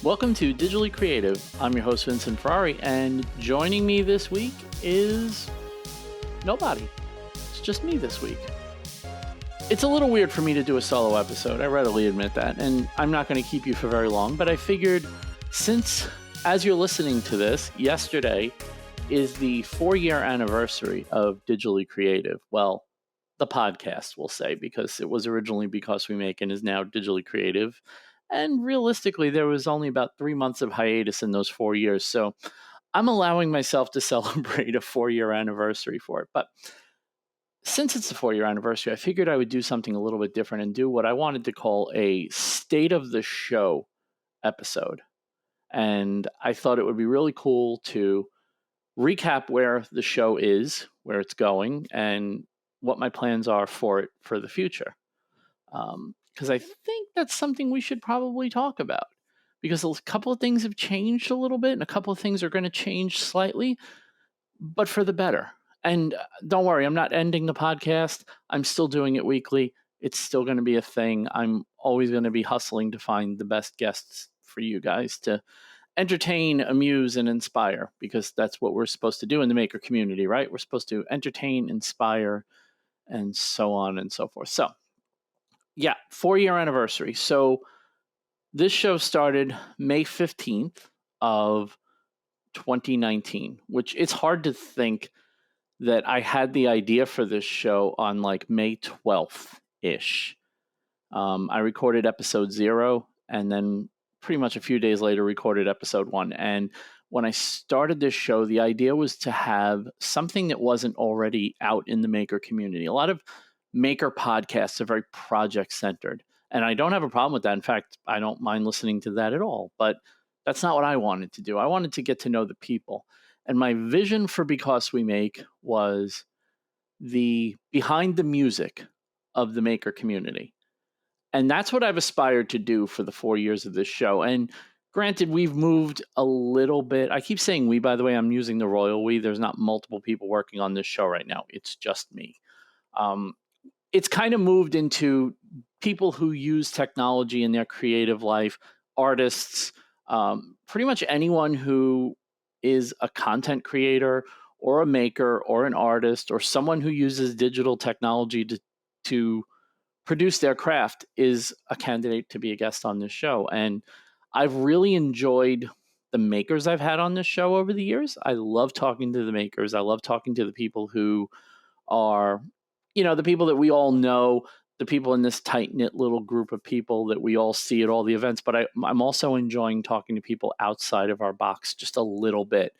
Welcome to Digitally Creative. I'm your host, Vincent Ferrari, and joining me this week is nobody. It's just me this week. It's a little weird for me to do a solo episode, I readily admit that, and I'm not going to keep you for very long, but I figured since, as you're listening to this, yesterday is the 4-year anniversary of Digitally Creative. Well, the podcast, we'll say, because it was originally Because We Make and is now Digitally Creative. And realistically, there was only about 3 months of hiatus in those 4 years. So I'm allowing myself to celebrate a 4-year anniversary for it. But since it's the 4-year anniversary, I figured I would do something a little bit different and do what I wanted to call a State of the Show episode. And I thought it would be really cool to recap where the show is, where it's going, and what my plans are for it for the future. Because I think that's something we should probably talk about. Because a couple of things have changed a little bit, and a couple of things are going to change slightly, but for the better. And don't worry, I'm not ending the podcast. I'm still doing it weekly. It's still going to be a thing. I'm always going to be hustling to find the best guests for you guys to entertain, amuse, and inspire, because that's what we're supposed to do in the maker community, right? We're supposed to entertain, inspire, and so on and so forth. So, yeah, 4-year anniversary. So this show started May 15th of 2019, which it's hard to think that I had the idea for this show on like May 12th-ish. I recorded episode 0 and then pretty much a few days later recorded episode 1. And when I started this show, the idea was to have something that wasn't already out in the maker community. A lot of maker podcasts are very project centered, and I don't have a problem with that. In fact, I don't mind listening to that at all, but that's not what I wanted to do. I wanted to get to know the people. And my vision for Because We Make was the behind the music of the maker community. And that's what I've aspired to do for the 4 years of this show. And granted, we've moved a little bit. I keep saying we, by the way, I'm using the royal we. There's not multiple people working on this show right now. It's just me. It's kind of moved into people who use technology in their creative life, artists, pretty much anyone who is a content creator or a maker or an artist or someone who uses digital technology to produce their craft is a candidate to be a guest on this show. And I've really enjoyed the makers I've had on this show over the years. I love talking to the makers. I love talking to the people who are, the people that we all know, the people in this tight-knit little group of people that we all see at all the events. But I'm also enjoying talking to people outside of our box just a little bit.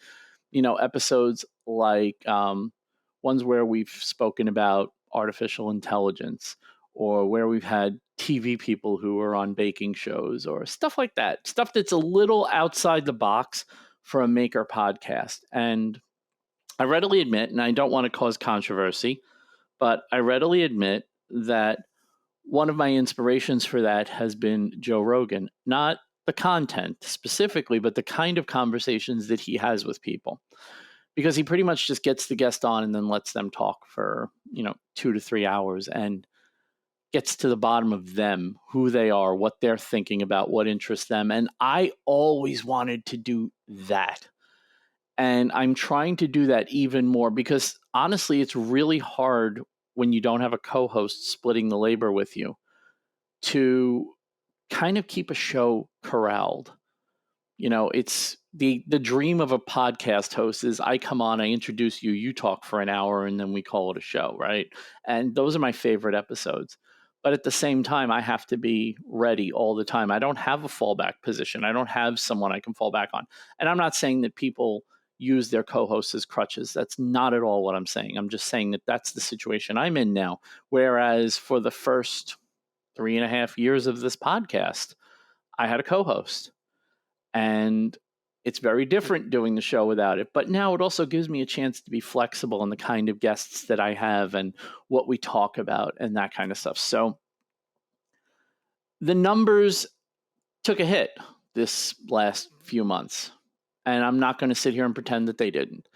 Episodes like ones where we've spoken about artificial intelligence, or where we've had TV people who are on baking shows or stuff like that. Stuff that's a little outside the box for a maker podcast. And I readily admit, and I don't want to cause controversy, but I readily admit that one of my inspirations for that has been Joe Rogan. Not the content specifically, but the kind of conversations that he has with people. Because he pretty much just gets the guest on and then lets them talk for, 2 to 3 hours and gets to the bottom of them, who they are, what they're thinking about, what interests them. And I always wanted to do that. And I'm trying to do that even more because honestly, it's really hard when you don't have a co-host splitting the labor with you to kind of keep a show corralled. It's the dream of a podcast host is I come on, I introduce you, you talk for an hour, and then we call it a show, right? And those are my favorite episodes. But at the same time, I have to be ready all the time. I don't have a fallback position. I don't have someone I can fall back on. And I'm not saying that people use their co-hosts as crutches. That's not at all what I'm saying. I'm just saying that that's the situation I'm in now. Whereas for the first 3.5 years of this podcast, I had a co-host. And it's very different doing the show without it. But now it also gives me a chance to be flexible in the kind of guests that I have and what we talk about and that kind of stuff. So the numbers took a hit this last few months. And I'm not going to sit here and pretend that they didn't.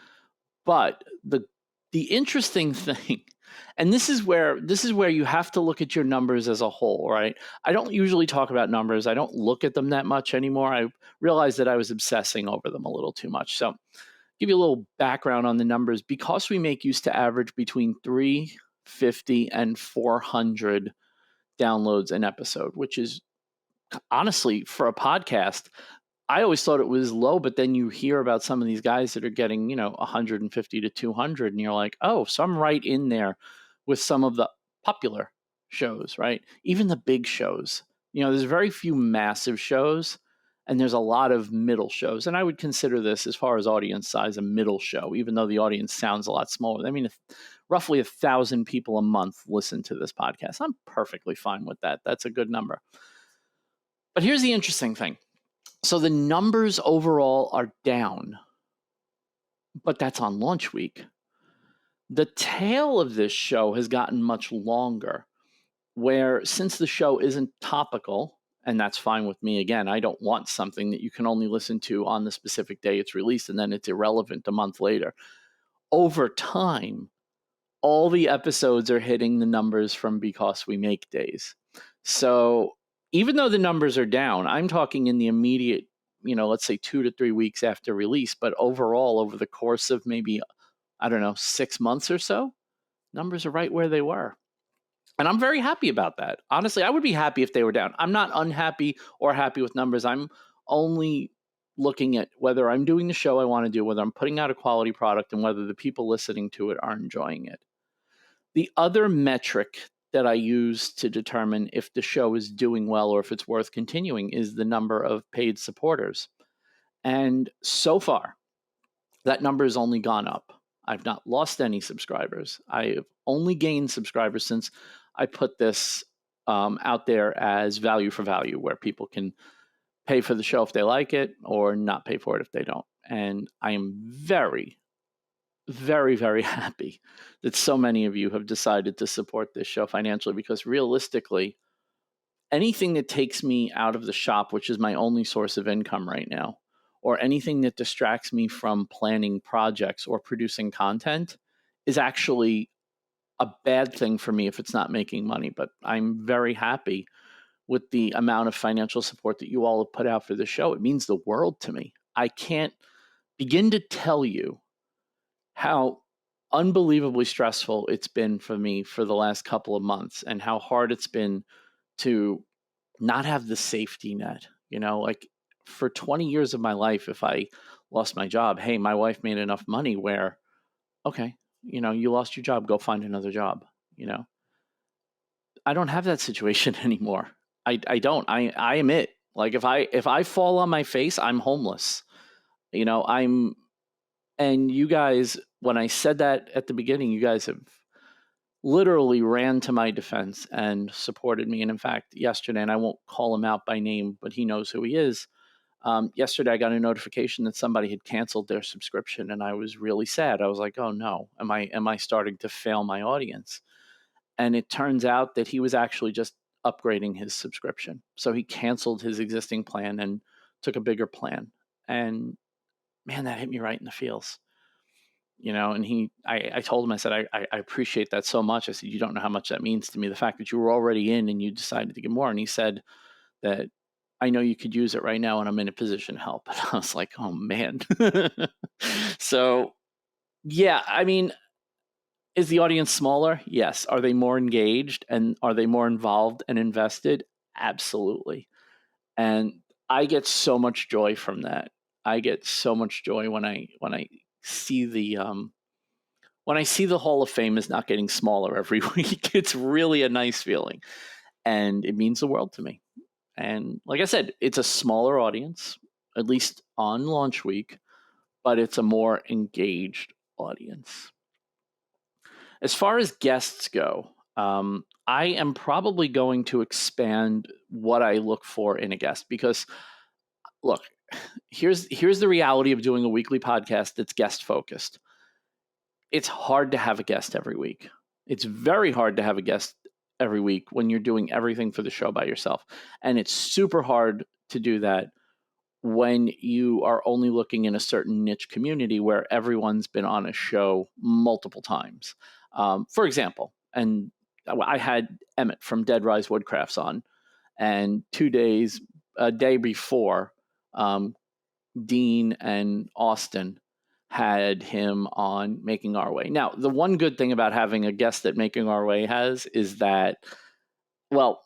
But the interesting thing And this is where you have to look at your numbers as a whole, right? I don't usually talk about numbers. I don't look at them that much anymore. I realized that I was obsessing over them a little too much. So give you a little background on the numbers. Because We Make used to average between 350 and 400 downloads an episode, which is honestly, for a podcast, I always thought it was low, but then you hear about some of these guys that are getting, 150 to 200, and you're like, oh, so I'm right in there with some of the popular shows, right? Even the big shows. There's very few massive shows, and there's a lot of middle shows. And I would consider this, as far as audience size, a middle show, even though the audience sounds a lot smaller. I mean, roughly 1,000 people a month listen to this podcast. I'm perfectly fine with that. That's a good number. But here's the interesting thing. So the numbers overall are down, but that's on launch week. The tail of this show has gotten much longer, where since the show isn't topical, and that's fine with me, again, I don't want something that you can only listen to on the specific day it's released and then it's irrelevant a month later. Over time, all the episodes are hitting the numbers from Because We Make days. So even though the numbers are down, I'm talking in the immediate, let's say 2 to 3 weeks after release, but overall, over the course of maybe, 6 months or so, numbers are right where they were. And I'm very happy about that. Honestly, I would be happy if they were down. I'm not unhappy or happy with numbers. I'm only looking at whether I'm doing the show I want to do, whether I'm putting out a quality product, and whether the people listening to it are enjoying it. The other metric that I use to determine if the show is doing well or if it's worth continuing is the number of paid supporters. And so far, that number has only gone up. I've not lost any subscribers. I have only gained subscribers since I put this out there as value for value, where people can pay for the show if they like it or not pay for it if they don't. And I am very, very, very happy that so many of you have decided to support this show financially, because realistically, anything that takes me out of the shop, which is my only source of income right now, or anything that distracts me from planning projects or producing content, is actually a bad thing for me if it's not making money. But I'm very happy with the amount of financial support that you all have put out for the show. It means the world to me. I can't begin to tell you how unbelievably stressful it's been for me for the last couple of months, and how hard it's been to not have the safety net. Like for 20 years of my life, if I lost my job, hey, my wife made enough money where, okay, you lost your job, go find another job. I don't have that situation anymore. I don't. I am it. Like if I fall on my face, I'm homeless. And you guys, when I said that at the beginning, you guys have literally ran to my defense and supported me. And in fact, yesterday, and I won't call him out by name, but he knows who he is. Yesterday, I got a notification that somebody had canceled their subscription, and I was really sad. I was like, "Oh no, am I starting to fail my audience?" And it turns out that he was actually just upgrading his subscription. So he canceled his existing plan and took a bigger plan. And man, that hit me right in the feels. And I told him, I said, I appreciate that so much. I said, you don't know how much that means to me. The fact that you were already in and you decided to get more. And he said that, I know you could use it right now and I'm in a position to help. And I was like, oh man. So yeah, I mean, is the audience smaller? Yes. Are they more engaged and are they more involved and invested? Absolutely. And I get so much joy from that. I get so much joy when I see the Hall of Fame is not getting smaller every week. It's really a nice feeling, and it means the world to me. And like I said, it's a smaller audience, at least on launch week, but it's a more engaged audience. As far as guests go, I am probably going to expand what I look for in a guest, because look, here's the reality of doing a weekly podcast that's guest focused. It's hard to have a guest every week. It's very hard to have a guest every week when you're doing everything for the show by yourself. And it's super hard to do that when you are only looking in a certain niche community where everyone's been on a show multiple times. For example, and I had Emmett from Dead Rise Woodcrafts on, and a day before, Dean and Austin had him on Making Our Way. Now, the one good thing about having a guest that Making Our Way has is that, well,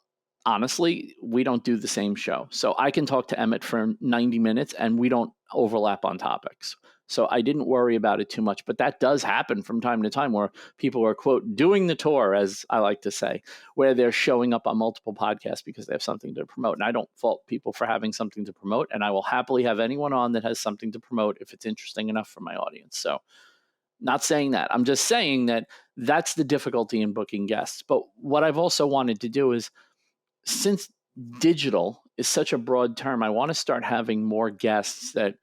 honestly, we don't do the same show. So I can talk to Emmett for 90 minutes and we don't overlap on topics. So I didn't worry about it too much. But that does happen from time to time where people are, quote, doing the tour, as I like to say, where they're showing up on multiple podcasts because they have something to promote. And I don't fault people for having something to promote. And I will happily have anyone on that has something to promote if it's interesting enough for my audience. So not saying that. I'm just saying that that's the difficulty in booking guests. But what I've also wanted to do is, since digital is such a broad term, I want to start having more guests that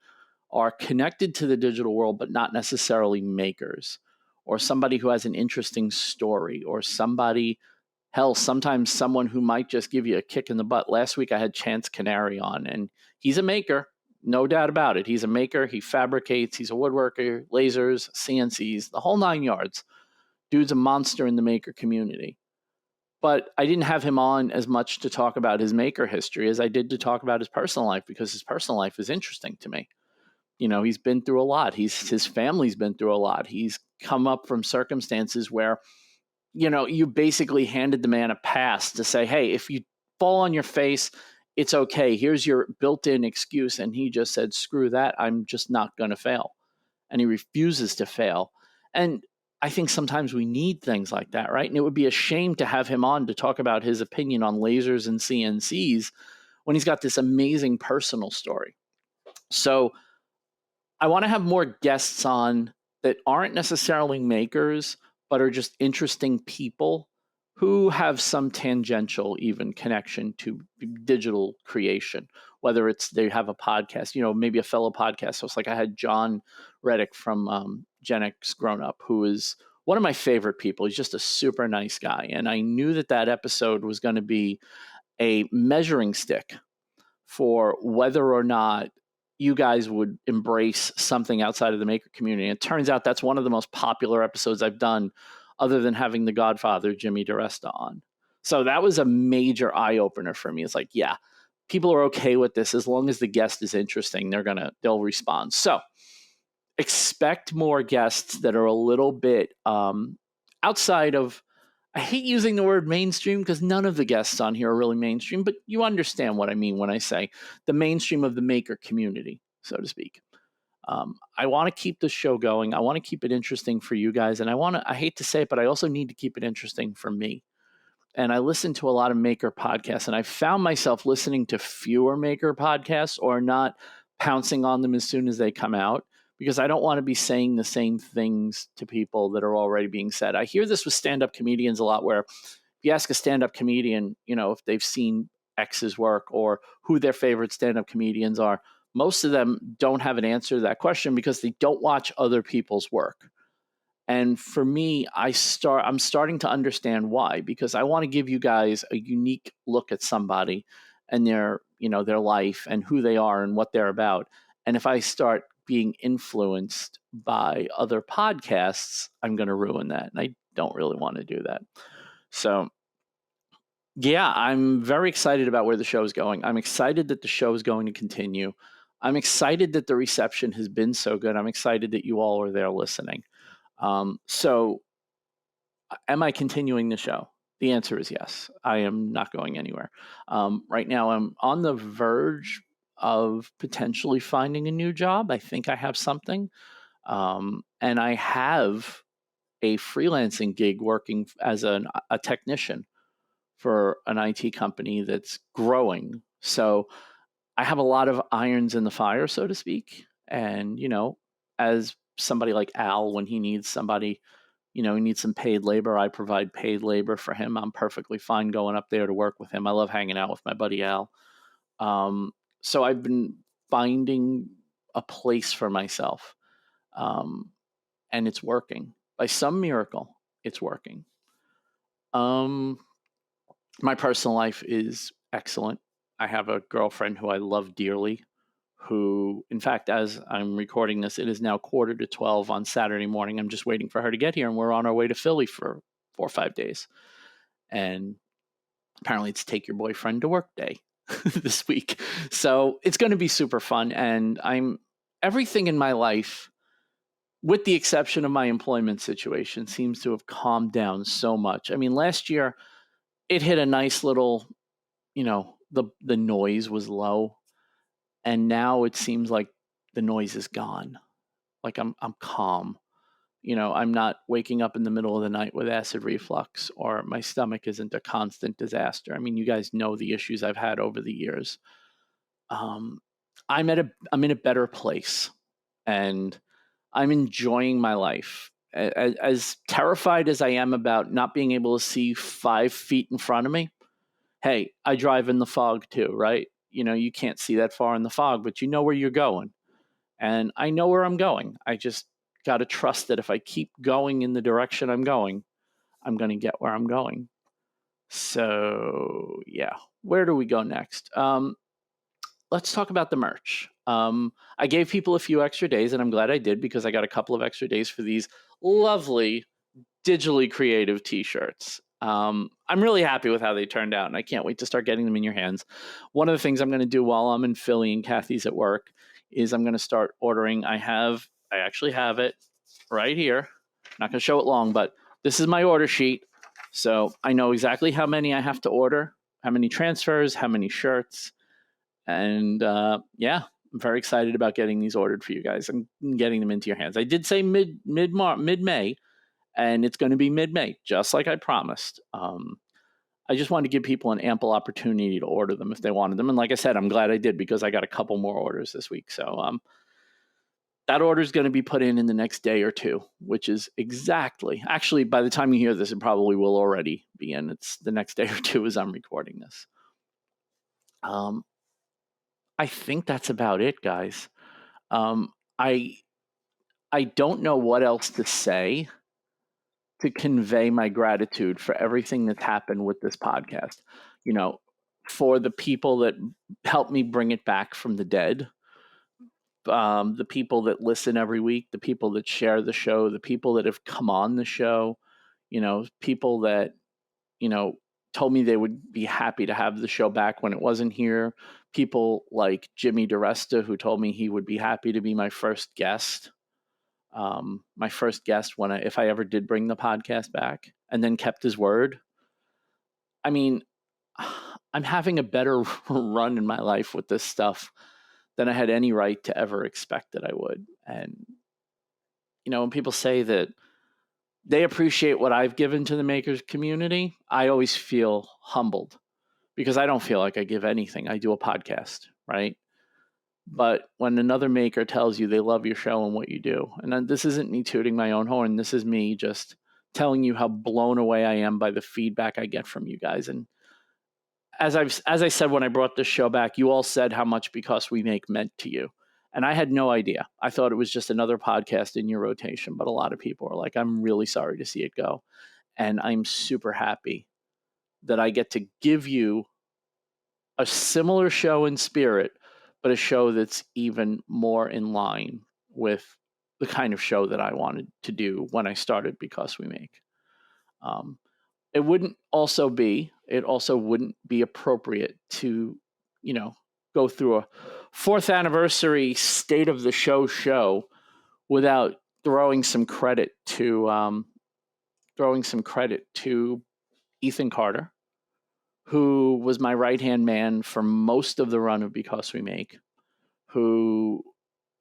are connected to the digital world, but not necessarily makers, or somebody who has an interesting story, or somebody, hell, sometimes someone who might just give you a kick in the butt. Last week I had Chance Canary on, and he's a maker, no doubt about it. He's a maker. He fabricates. He's a woodworker, lasers, CNCs, the whole 9 yards. Dude's a monster in the maker community. But I didn't have him on as much to talk about his maker history as I did to talk about his personal life, because his personal life is interesting to me. You know, he's been through a lot. His family's been through a lot. He's come up from circumstances where, you know, you basically handed the man a pass to say, hey, if you fall on your face, it's okay. Here's your built-in excuse. And he just said, screw that. I'm just not going to fail. And he refuses to fail. And I think sometimes we need things like that, right? And it would be a shame to have him on to talk about his opinion on lasers and CNCs when he's got this amazing personal story. So I want to have more guests on that aren't necessarily makers, but are just interesting people who have some tangential even connection to digital creation, whether it's they have a podcast, you know, maybe a fellow podcast host. Like I had John Reddick from Gen X Grown Up, who is one of my favorite people. He's just a super nice guy. And I knew that that episode was going to be a measuring stick for whether or not you guys would embrace something outside of the maker community. And it turns out that's one of the most popular episodes I've done, other than having the Godfather, Jimmy DiResta, on. So that was a major eye-opener for me. It's like, yeah, people are okay with this. As long as the guest is interesting, they'll respond. So expect more guests that are a little bit outside of, I hate using the word mainstream because none of the guests on here are really mainstream, but you understand what I mean when I say the mainstream of the maker community, so to speak. I want to keep the show going. I want to keep it interesting for you guys. And I hate to say it, but I also need to keep it interesting for me. And I listen to a lot of maker podcasts, and I found myself listening to fewer maker podcasts or not pouncing on them as soon as they come out, because I don't want to be saying the same things to people that are already being said. I hear this with stand-up comedians a lot, where if you ask a stand-up comedian, you know, if they've seen X's work or who their favorite stand-up comedians are, most of them don't have an answer to that question because they don't watch other people's work. And for me, I'm starting to understand why, because I want to give you guys a unique look at somebody and their life and who they are and what they're about. And if I start being influenced by other podcasts, I'm going to ruin that. And I don't really want to do that. So yeah, I'm very excited about where the show is going. I'm excited that the show is going to continue. I'm excited that the reception has been so good. I'm excited that you all are there listening. So am I continuing the show? The answer is yes. I am not going anywhere. Right now I'm on the verge of potentially finding a new job. I think I have something. And I have a freelancing gig working as a technician for an IT company that's growing. So I have a lot of irons in the fire, so to speak. And, you know, as somebody like Al, when he needs somebody, you know, he needs some paid labor, I provide paid labor for him. I'm perfectly fine going up there to work with him. I love hanging out with my buddy Al. So I've been finding a place for myself, and it's working. By some miracle, it's working. My personal life is excellent. I have a girlfriend who I love dearly, who, in fact, as I'm recording this, it is now 11:45 on Saturday morning. I'm just waiting for her to get here, and we're on our way to Philly for 4 or 5 days. And apparently it's take your boyfriend to work day this week. So it's going to be super fun. And everything in my life, with the exception of my employment situation, seems to have calmed down so much. I mean, last year it hit a nice little, the noise was low. And now it seems like the noise is gone. Like I'm calm. I'm not waking up in the middle of the night with acid reflux, or my stomach isn't a constant disaster. I mean, you guys know the issues I've had over the years. I'm in a better place, and I'm enjoying my life. As terrified as I am about not being able to see 5 feet in front of me, hey, I drive in the fog too, right? You can't see that far in the fog, but you know where you're going. And I know where I'm going. I just got to trust that if I keep going in the direction I'm going, I'm going to get where I'm going. So, yeah. Where do we go next? Let's talk about the merch. I gave people a few extra days, and I'm glad I did, because I got a couple of extra days for these lovely digitally creative t-shirts. I'm really happy with how they turned out, and I can't wait to start getting them in your hands. One of the things I'm going to do while I'm in Philly and Kathy's at work is I'm going to start ordering. I actually have it right here. I'm not going to show it long, but this is my order sheet. So I know exactly how many I have to order, how many transfers, how many shirts. And yeah, I'm very excited about getting these ordered for you guys and getting them into your hands. I did say mid-May, and it's going to be mid-May, just like I promised. I just wanted to give people an ample opportunity to order them if they wanted them. And like I said, I'm glad I did, because I got a couple more orders this week. So that order is going to be put in the next day or two, which is actually, by the time you hear this, it probably will already be in. It's the next day or two as I'm recording this. I think that's about it, guys. I don't know what else to say to convey my gratitude for everything that's happened with this podcast. For the people that helped me bring it back from the dead, the people that listen every week, the people that share the show, the people that have come on the show, people that, told me they would be happy to have the show back when it wasn't here. People like Jimmy DeResta, who told me he would be happy to be my first guest. If I ever did bring the podcast back, and then kept his word. I mean, I'm having a better run in my life with this stuff than I had any right to ever expect that I would. And, when people say that they appreciate what I've given to the makers community, I always feel humbled, because I don't feel like I give anything. I do a podcast, right? But when another maker tells you they love your show and what you do, and this isn't me tooting my own horn, this is me just telling you how blown away I am by the feedback I get from you guys. And as I said when I brought this show back, you all said how much Because We Make meant to you. And I had no idea. I thought it was just another podcast in your rotation. But a lot of people are like, I'm really sorry to see it go. And I'm super happy that I get to give you a similar show in spirit, but a show that's even more in line with the kind of show that I wanted to do when I started Because We Make. It also wouldn't be appropriate to, go through a 4th anniversary State of the show without throwing some credit to Ethan Carter, who was my right-hand man for most of the run of Because We Make, who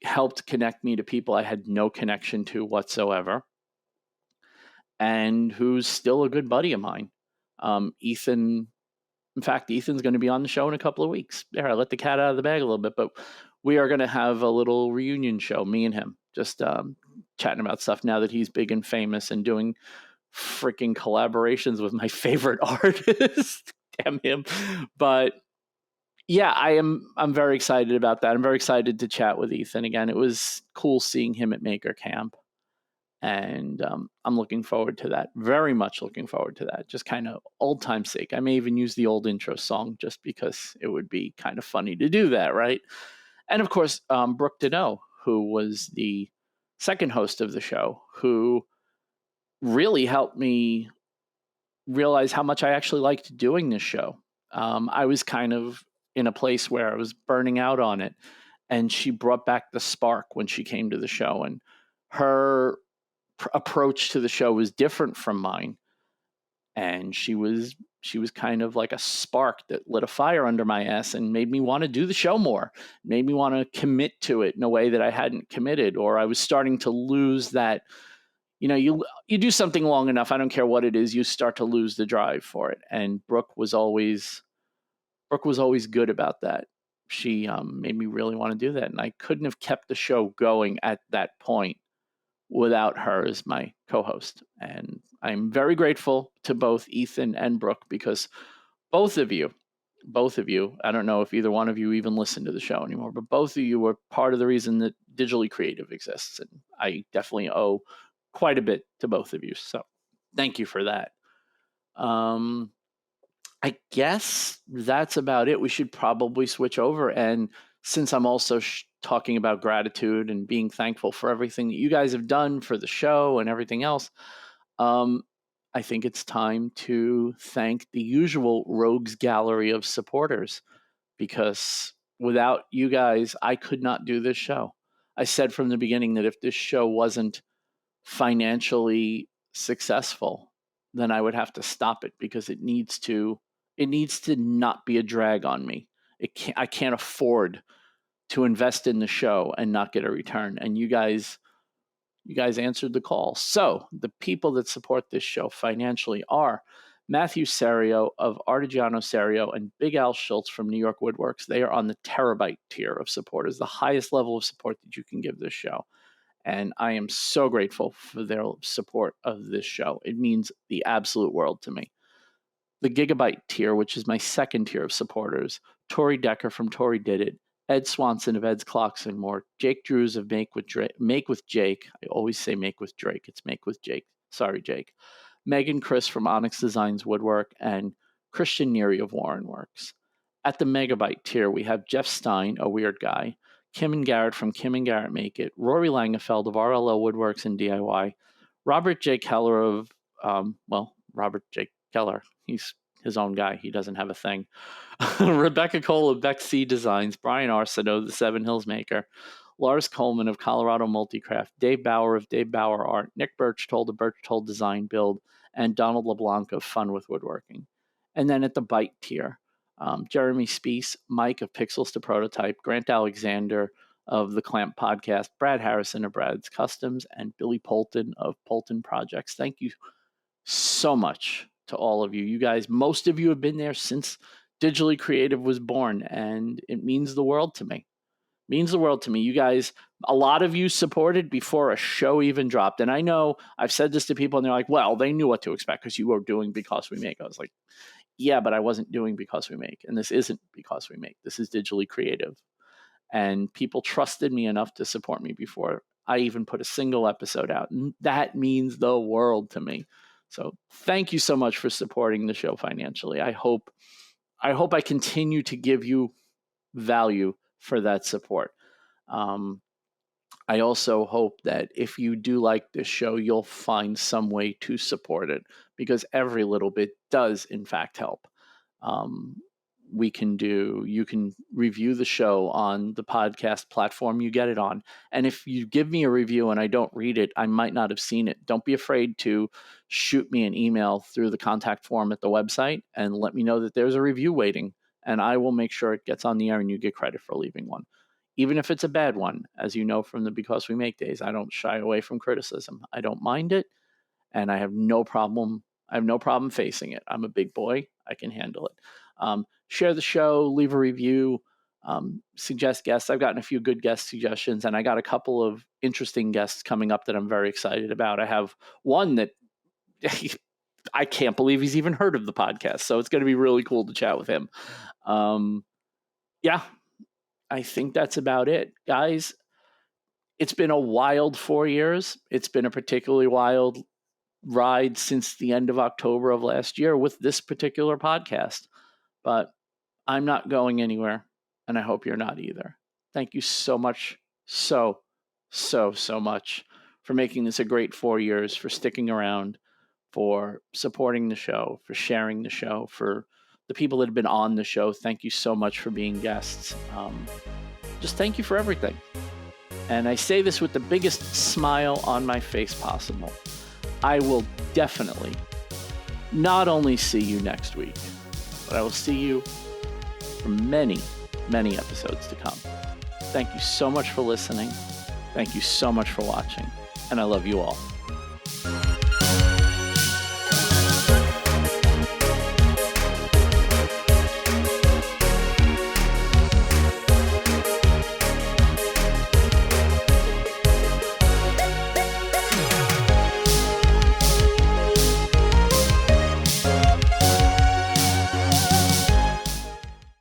helped connect me to people I had no connection to whatsoever, and who's still a good buddy of mine. Ethan's going to be on the show in a couple of weeks. There, I let the cat out of the bag a little bit, but we are going to have a little reunion show, me and him, just chatting about stuff now that he's big and famous and doing freaking collaborations with my favorite artist. Damn him. But yeah, I'm very excited about that. I'm very excited to chat with Ethan again. It was cool seeing him at Maker Camp. And I'm looking forward to that. Very much looking forward to that. Just kind of old time's sake. I may even use the old intro song just because it would be kind of funny to do that, right? And of course, Brooke Deneau, who was the second host of the show, who really helped me realize how much I actually liked doing this show. I was kind of in a place where I was burning out on it, and she brought back the spark when she came to the show, and her approach to the show was different from mine. And she was kind of like a spark that lit a fire under my ass and made me want to do the show more, made me want to commit to it in a way that I hadn't committed, or I was starting to lose that. You do something long enough, I don't care what it is, you start to lose the drive for it. And Brooke was always good about that. She made me really want to do that, and I couldn't have kept the show going at that point without her as my co-host. And I'm very grateful to both Ethan and Brooke, because both of you, I don't know if either one of you even listen to the show anymore, but both of you were part of the reason that Digitally Creative exists. And I definitely owe quite a bit to both of you. So thank you for that. I guess that's about it. We should probably switch over. And since I'm also talking about gratitude and being thankful for everything that you guys have done for the show and everything else, I think it's time to thank the usual rogues gallery of supporters, because without you guys, I could not do this show. I said from the beginning that if this show wasn't financially successful, then I would have to stop it, because it needs to not be a drag on me. I can't afford to invest in the show and not get a return. And you guys answered the call. So the people that support this show financially are Matthew Serio of Artigiano Serio and Big Al Schultz from New York Woodworks. They are on the terabyte tier of supporters, the highest level of support that you can give this show. And I am so grateful for their support of this show. It means the absolute world to me. The gigabyte tier, which is my second tier of supporters, Tori Decker from Tori Did It, Ed Swanson of Ed's Clocks and More, Jake Drews of Make with Jake. I always say Make with Drake. It's Make with Jake. Sorry, Jake. Megan Chris from Onyx Designs Woodwork, and Christian Neary of Warren Works. At the megabyte tier, we have Jeff Stein, a weird guy, Kim and Garrett from Kim and Garrett Make It, Rory Langefeld of RLL Woodworks and DIY, Robert J. Keller of, Robert J. Keller. He's his own guy. He doesn't have a thing. Rebecca Cole of Beck C Designs, Brian Arsenault, the Seven Hills Maker, Lars Coleman of Colorado Multicraft, Dave Bauer of Dave Bauer Art, Nick Birchtold of Birchtold Design Build, and Donald LeBlanc of Fun with Woodworking. And then at the byte tier, Jeremy Speece, Mike of Pixels to Prototype, Grant Alexander of the Clamp Podcast, Brad Harrison of Brad's Customs, and Billy Polton of Polton Projects. Thank you so much to all of you. You guys, most of you have been there since Digitally Creative was born, and it means the world to me. Means the world to me. You guys, a lot of you supported before a show even dropped. And I know I've said this to people and they're like, well, they knew what to expect because you were doing Because We Make. I was like, yeah, but I wasn't doing Because We Make. And this isn't Because We Make. This is Digitally Creative. And people trusted me enough to support me before I even put a single episode out. And that means the world to me. So thank you so much for supporting the show financially. I hope I continue to give you value for that support. I also hope that if you do like this show, you'll find some way to support it, because every little bit does, in fact, help. You can review the show on the podcast platform you get it on. And if you give me a review and I don't read it, I might not have seen it. Don't be afraid to shoot me an email through the contact form at the website and let me know that there's a review waiting, and I will make sure it gets on the air and you get credit for leaving one. Even if it's a bad one, as you know from the Because We Make days, I don't shy away from criticism. I don't mind it, and I have no problem facing it. I'm a big boy. I can handle it. Share the show, leave a review, suggest guests. I've gotten a few good guest suggestions, and I got a couple of interesting guests coming up that I'm very excited about. I have one that I can't believe he's even heard of the podcast, so it's going to be really cool to chat with him. Yeah, I think that's about it. Guys, it's been a wild 4 years. It's been a particularly wild ride since the end of October of last year with this particular podcast. But I'm not going anywhere, and I hope you're not either. thank you so much, so much for making this a great 4 years, for sticking around, for supporting the show, for sharing the show, for the people that have been on the show. Thank you so much for being guests. Just thank you for everything. And I say this with the biggest smile on my face possible. I will definitely not only see you next week, but I will see you for many, many episodes to come. Thank you so much for listening. Thank you so much for watching. And I love you all.